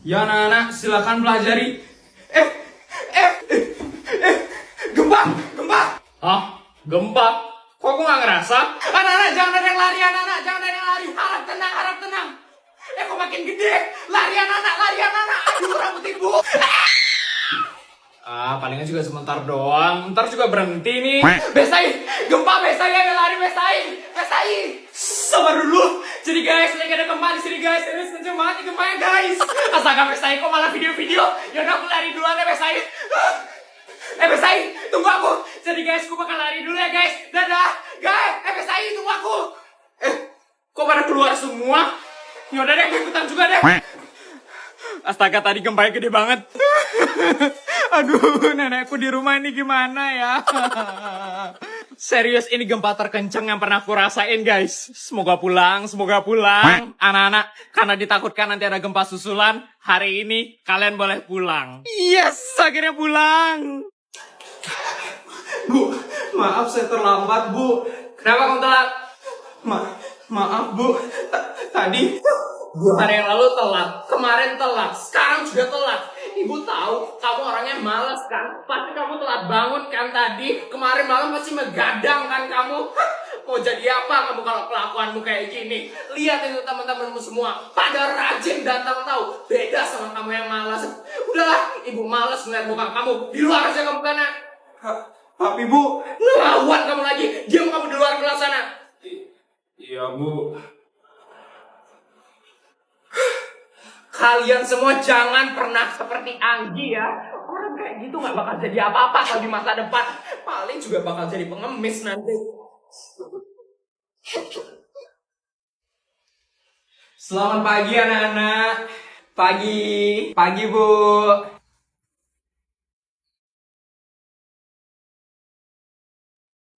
Ya anak-anak silakan pelajari. Eh, eh, eh, eh, gempa, gempa. Hah? Gempa? Kok aku nggak ngerasa? Anak-anak jangan ada yang lari, anak-anak jangan ada yang lari. Harap tenang, harap tenang. Kok makin gede. Lari anak-anak, lari anak-anak. Aduh rambut ibu. Palingan juga sebentar doang. Ntar juga berhenti nih. Besai, gempa besai ya, lari besai, besai. Sabar dulu. Jadi guys, lagi ada gempa di sini guys. Ini kenceng banget nih gempanya guys. Astaga besai, kok malah video-video. Yaudah aku lari duluan ya besai. Besai, tunggu aku. Jadi guys, aku bakal lari dulu ya guys. Dadah, guys. Besai, tunggu aku. Kok pada keluar semua? Yaudah deh, aku ikutan juga deh. Astaga, tadi gempanya gede banget. Aduh, nenekku di rumah ini gimana ya? Serius, ini gempa terkencang yang pernah aku rasain, guys. Semoga pulang, anak-anak. Karena ditakutkan nanti ada gempa susulan, hari ini kalian boleh pulang. Yes, akhirnya pulang. Bu, maaf saya terlambat, Bu. Kenapa kamu telat? Maaf, Bu. Tadi 2 hari yang lalu telat, kemarin telat, sekarang juga telat. Ibu tahu, kamu orangnya malas kan? Pasti kamu telat bangun kan tadi? Kemarin malam pasti megadang kan kamu? Mau jadi apa kamu kalau kelakuanmu kayak gini? Lihat itu teman-temanmu semua, pada rajin datang tahu. Beda sama kamu yang malas. Udahlah, ibu malas ngeliat muka kamu. Di luar aja kamu kana. Tapi Bu, ngelawan kamu lagi. Diam kamu di luar kelas sana. Iya Bu. Kalian semua jangan pernah seperti Anggi ya. Orang kayak gitu gak bakal jadi apa-apa kalau di masa depan. Paling juga bakal jadi pengemis nanti. Selamat pagi anak-anak. Pagi Bu.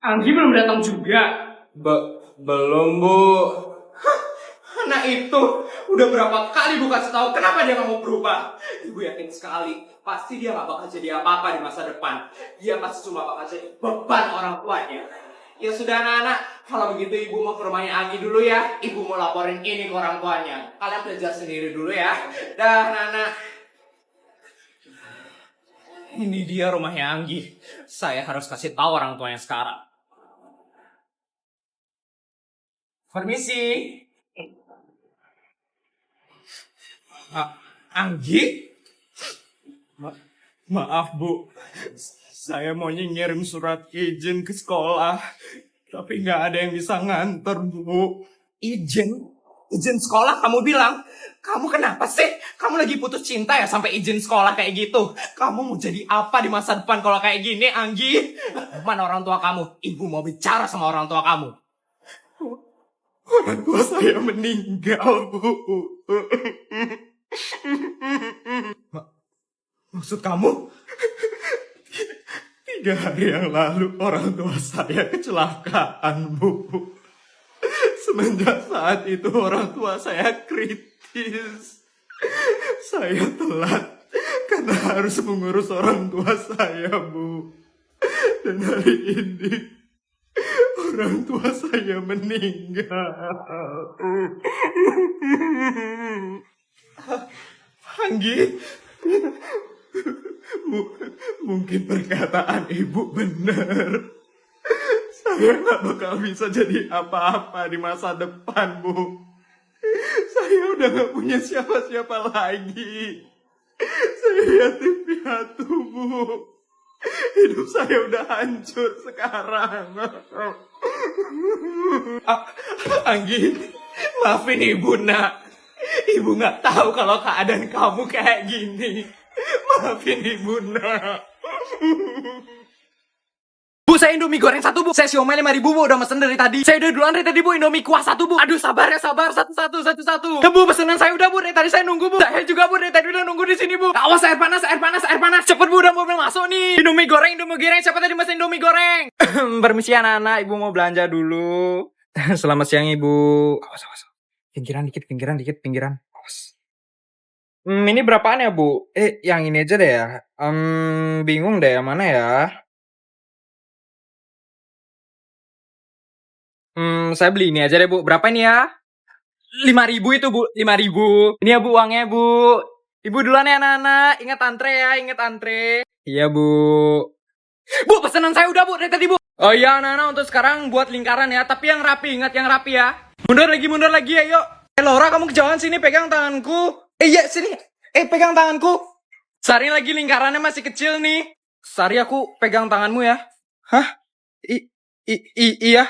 Anggi belum datang juga. Belum Bu. Nah itu, udah berapa kali Bu kasih tahu kenapa dia nggak mau berubah. Ibu yakin sekali, pasti dia nggak bakal jadi apa-apa di masa depan. Dia pasti cuma bakal jadi beban orang tuanya. Ya sudah anak-anak, kalau begitu ibu mau ke rumahnya Anggi dulu ya. Ibu mau laporin ini ke orang tuanya. Kalian belajar sendiri dulu ya. Dah anak-anak. Ini dia rumahnya Anggi. Saya harus kasih tahu orang tuanya sekarang. Permisi. Anggi? Maaf Bu, saya mau ngirim surat izin ke sekolah, tapi nggak ada yang bisa nganter Bu. Izin? Izin sekolah kamu bilang? Kamu kenapa sih? Kamu lagi putus cinta ya sampai izin sekolah kayak gitu? Kamu mau jadi apa di masa depan kalau kayak gini Anggi? Mana orang tua kamu? Ibu mau bicara sama orang tua kamu. Orang tua saya meninggal Bu. Maksud kamu? 3 hari yang lalu orang tua saya kecelakaan, Bu. Semenjak saat itu orang tua saya kritis. Saya telat karena harus mengurus orang tua saya, Bu. Dan hari ini orang tua saya meninggal. Anggi, mungkin perkataan ibu benar. Saya nggak bakal bisa jadi apa-apa di masa depan, Bu. Saya udah nggak punya siapa-siapa lagi. Saya yatim piatu, Bu. Hidup saya udah hancur sekarang. Anggi, maafin ibu nak. Ibu nggak tahu kalau keadaan kamu kayak gini. Maafin ibu nak. Bu, saya Indomie goreng 1 Bu. Saya siomay 5.000 Bu, udah mesen dari tadi. Saya udah duluan dari tadi Bu, Indomie kuah 1 Bu. Aduh sabar ya sabar, satu. Bu, pesanan saya udah Bu, dari tadi saya nunggu Bu. Saya juga Bu, dari tadi udah nunggu di sini Bu. Awas air panas. Cepet Bu, udah mau masuk nih. Indomie goreng. Siapa tadi mesen Indomie goreng? Permisi anak-anak, Ibu mau belanja dulu. Selamat siang Ibu. Awas. Pinggiran dikit. Awas. Ini berapaan ya Bu? Yang ini aja deh ya. Bingung deh yang mana ya. Saya beli ini aja deh Bu. Berapa ini ya? 5.000 itu Bu. 5.000. Ini ya Bu uangnya Bu. Ibu duluan ya anak-anak. Ingat antre ya, ingat antre. Iya bu. Bu, pesanan saya udah bu dari tadi bu. Oh iya anak-anak, untuk sekarang buat lingkaran ya. Tapi yang rapi, ingat yang rapi ya. Mundur lagi ya yuk. Laura, kamu kejauhan sini, pegang tanganku. Iya sini. Pegang tanganku. Sari lagi lingkarannya masih kecil nih. Sari, aku pegang tanganmu ya. Hah? Iya.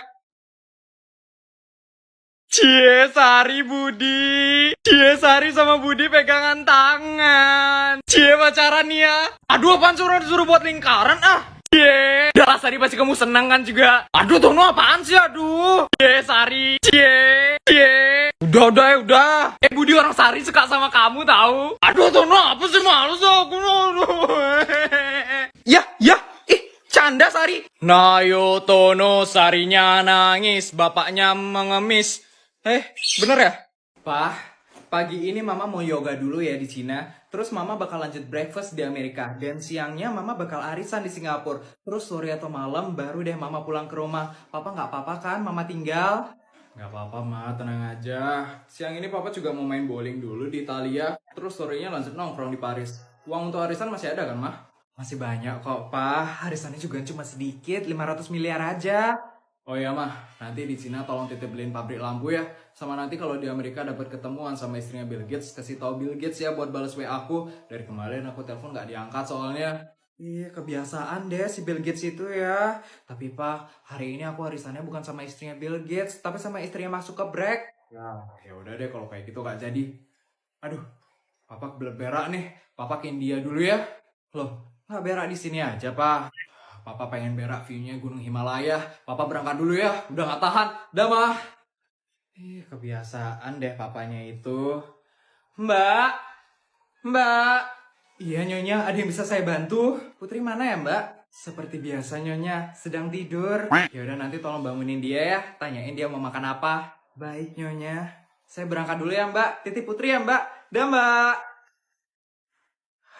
Cie, Sari, Budi. Cie, Sari sama Budi pegangan tangan. Cie, pacaran nih ya. Aduh, apaan suruh buat lingkaran ah. Cie. Udah Sari, pasti kamu senang kan juga. Aduh, Tono apaan sih, aduh. Cie, Sari. Cie. Udah. Budi, orang Sari suka sama kamu tahu. Aduh, Tono apa sih, malu sih aku. Ya. Canda Sari. Nayo Tono, Sarinya nangis, bapaknya mengemis. Bener ya? Pagi ini mama mau yoga dulu ya di Cina. Terus mama bakal lanjut breakfast di Amerika. Dan siangnya mama bakal arisan di Singapura. Terus sore atau malam baru deh mama pulang ke rumah. Papa nggak apa-apa kan mama tinggal? Nggak apa-apa ma, tenang aja. Siang ini papa juga mau main bowling dulu di Italia. Terus sorenya lanjut nongkrong di Paris. Uang untuk arisan masih ada kan ma? Masih banyak kok pak. Arisannya juga cuma sedikit, 500 miliar aja. Oh iya mah, nanti di Cina tolong titip beliin pabrik lampu ya. Sama nanti kalau di Amerika dapat ketemuan sama istrinya Bill Gates, kasih tahu Bill Gates ya buat balas WA aku. Dari kemarin aku telepon nggak diangkat soalnya. Iya, kebiasaan deh si Bill Gates itu ya. Tapi pak, hari ini aku arisannya bukan sama istrinya Bill Gates, tapi sama istrinya Mark Zuckerberg. Ya udah deh kalau kayak gitu nggak jadi. Aduh, papa kebelet berak nih. Papa ke India dulu ya. Loh, nggak berak di sini aja pak. Papa pengen berak view-nya Gunung Himalaya. Papa berangkat dulu ya. Udah gak tahan. Dah, mah. Kebiasaan deh papanya itu. Mbak. Iya, Nyonya. Ada yang bisa saya bantu? Putri mana ya, Mbak? Seperti biasa, Nyonya. Sedang tidur. Yaudah, nanti tolong bangunin dia ya. Tanyain dia mau makan apa. Baik, Nyonya. Saya berangkat dulu ya, Mbak. Titip Putri ya, Mbak. Dah, Mbak.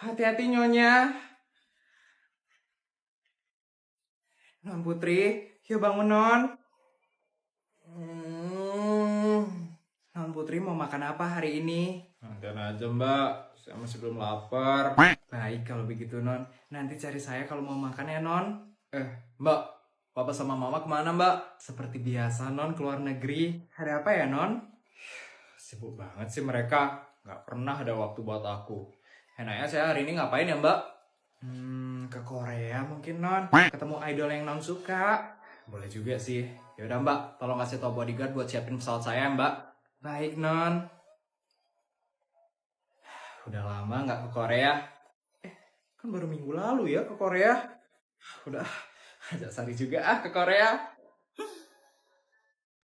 Hati-hati, Nyonya. Non Putri, yuk bangun Non. Non Putri mau makan apa hari ini? Nanti aja mbak, saya masih belum lapar. Baik kalau begitu Non, nanti cari saya kalau mau makan ya Non. Mbak, papa sama mama kemana mbak? Seperti biasa Non, keluar negeri. Ada apa ya Non? Sibuk banget sih mereka, gak pernah ada waktu buat aku. Enaknya saya hari ini ngapain ya mbak? Ke Korea mungkin Non, ketemu idol yang Non suka. Boleh juga sih. Yaudah mbak, tolong kasih tau bodyguard buat siapin pesawat saya mbak. Baik Non. Udah lama gak ke Korea. Kan baru minggu lalu ya ke Korea. Udah, ajak Sari juga ke Korea.